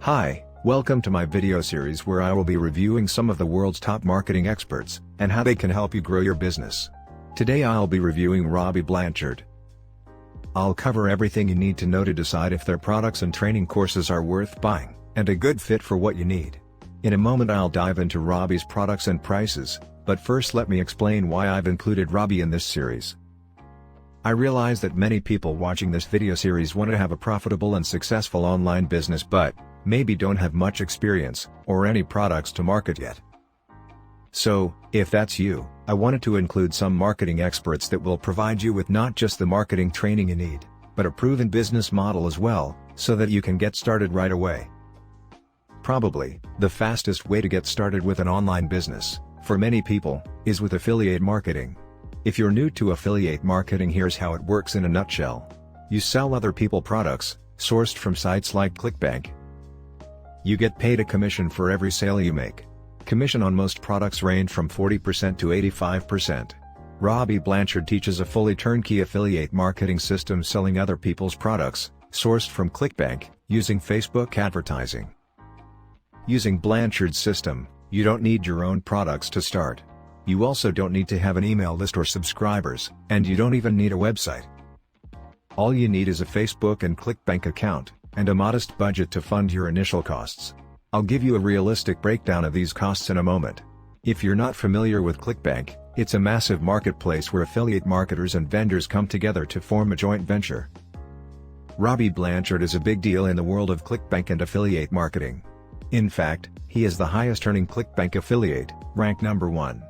Hi, welcome to my video series where I will be reviewing some of the world's top marketing experts, and how they can help you grow your business. Today I'll be reviewing Robby Blanchard. I'll cover everything you need to know to decide if their products and training courses are worth buying, and a good fit for what you need. In a moment I'll dive into Robby's products and prices, but first let me explain why I've included Robby in this series. I realize that many people watching this video series want to have a profitable and successful online business but maybe don't have much experience, or any products to market yet. So, if that's you, I wanted to include some marketing experts that will provide you with not just the marketing training you need, but a proven business model as well, so that you can get started right away. Probably, the fastest way to get started with an online business, for many people, is with affiliate marketing. If you're new to affiliate marketing, here's how it works in a nutshell. You sell other people products, sourced from sites like Clickbank. You get paid a commission for every sale you make. Commission on most products range from 40% to 85%. Robby Blanchard teaches a fully turnkey affiliate marketing system selling other people's products, sourced from Clickbank, using Facebook advertising. Using Blanchard's system, you don't need your own products to start. You also don't need to have an email list or subscribers, and you don't even need a website. All you need is a Facebook and Clickbank account, and a modest budget to fund your initial costs. I'll give you a realistic breakdown of these costs in a moment. If you're not familiar with Clickbank, it's a massive marketplace where affiliate marketers and vendors come together to form a joint venture. Robby Blanchard is a big deal in the world of Clickbank and affiliate marketing. In fact, he is the highest earning Clickbank affiliate, ranked number 1.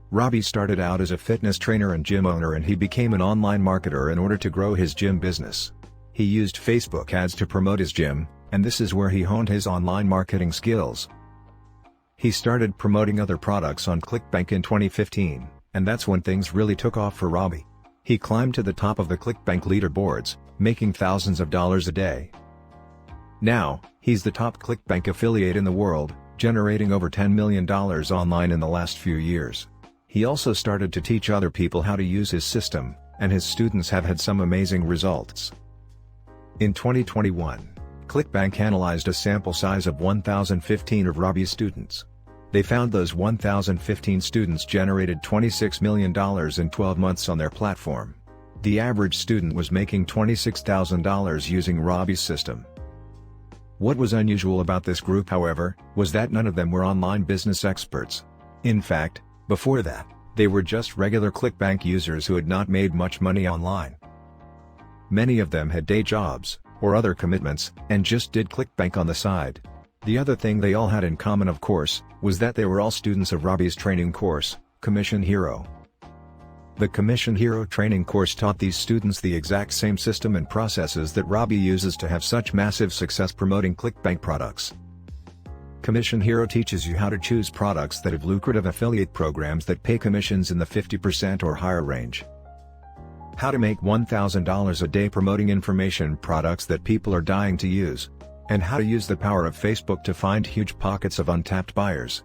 Robby started out as a fitness trainer and gym owner, and he became an online marketer in order to grow his gym business. He used Facebook ads to promote his gym, and this is where he honed his online marketing skills. He started promoting other products on Clickbank in 2015, and that's when things really took off for Robby. He climbed to the top of the Clickbank leaderboards, making thousands of dollars a day. Now, he's the top Clickbank affiliate in the world, generating over $10 million online in the last few years. He also started to teach other people how to use his system, and his students have had some amazing results. In 2021, Clickbank analyzed a sample size of 1,015 of Robbys students. They found those 1,015 students generated $26 million in 12 months on their platform. The average student was making $26,000 using Robby's system. What was unusual about this group, however, was that none of them were online business experts. In fact, before that, they were just regular Clickbank users who had not made much money online. Many of them had day jobs, or other commitments, and just did Clickbank on the side. The other thing they all had in common, of course, was that they were all students of Robby's training course, Commission Hero. The Commission Hero training course taught these students the exact same system and processes that Robby uses to have such massive success promoting Clickbank products. Commission Hero teaches you how to choose products that have lucrative affiliate programs that pay commissions in the 50% or higher range. How to make $1,000 a day promoting information products that people are dying to use. And how to use the power of Facebook to find huge pockets of untapped buyers.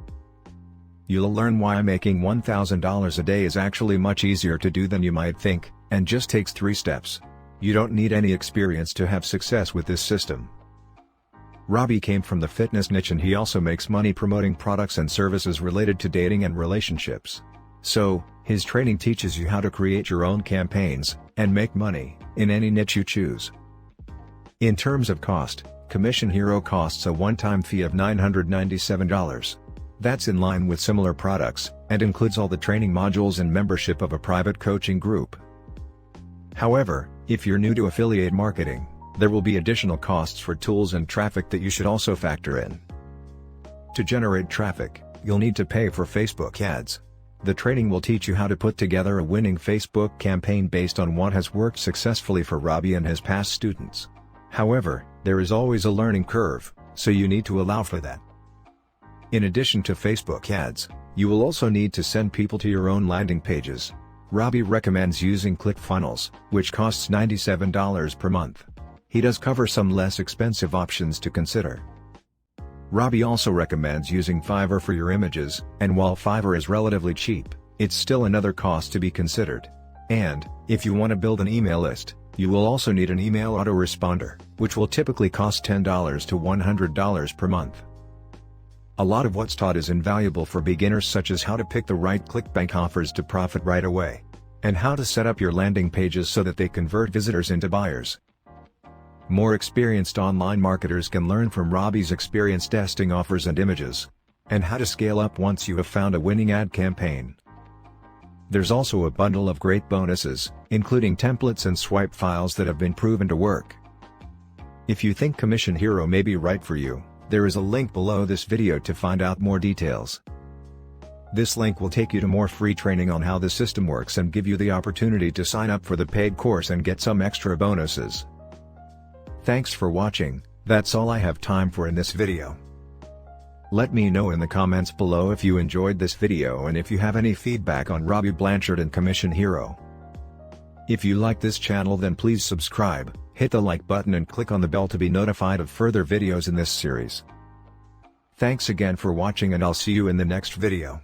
You'll learn why making $1,000 a day is actually much easier to do than you might think, and just takes 3 steps. You don't need any experience to have success with this system. Robby came from the fitness niche, and he also makes money promoting products and services related to dating and relationships. So, his training teaches you how to create your own campaigns, and make money, in any niche you choose. In terms of cost, Commission Hero costs a one-time fee of $997. That's in line with similar products, and includes all the training modules and membership of a private coaching group. However, if you're new to affiliate marketing, there will be additional costs for tools and traffic that you should also factor in. To generate traffic, you'll need to pay for Facebook ads. The training will teach you how to put together a winning Facebook campaign based on what has worked successfully for Robby and his past students. However, there is always a learning curve, so you need to allow for that. In addition to Facebook ads, you will also need to send people to your own landing pages. Robby recommends using ClickFunnels, which costs $97 per month. He does cover some less expensive options to consider. Robby also recommends using Fiverr for your images, and while Fiverr is relatively cheap, it's still another cost to be considered. And, if you want to build an email list, you will also need an email autoresponder. which will typically cost $10 to $100 per month. A lot of what's taught is invaluable for beginners, such as how to pick the right Clickbank offers to profit right away, and how to set up your landing pages so that they convert visitors into buyers. More experienced online marketers can learn from Robby's experience testing offers and images, and how to scale up once you have found a winning ad campaign. There's also a bundle of great bonuses, including templates and swipe files that have been proven to work. If you think Commission Hero may be right for you, there is a link below this video to find out more details. This link will take you to more free training on how the system works and give you the opportunity to sign up for the paid course and get some extra bonuses. Thanks for watching. That's all I have time for in this video. Let me know in the comments below if you enjoyed this video and if you have any feedback on Robby Blanchard and Commission Hero. If you like this channel, then please subscribe, hit the like button and click on the bell to be notified of further videos in this series. Thanks again for watching, and I'll see you in the next video.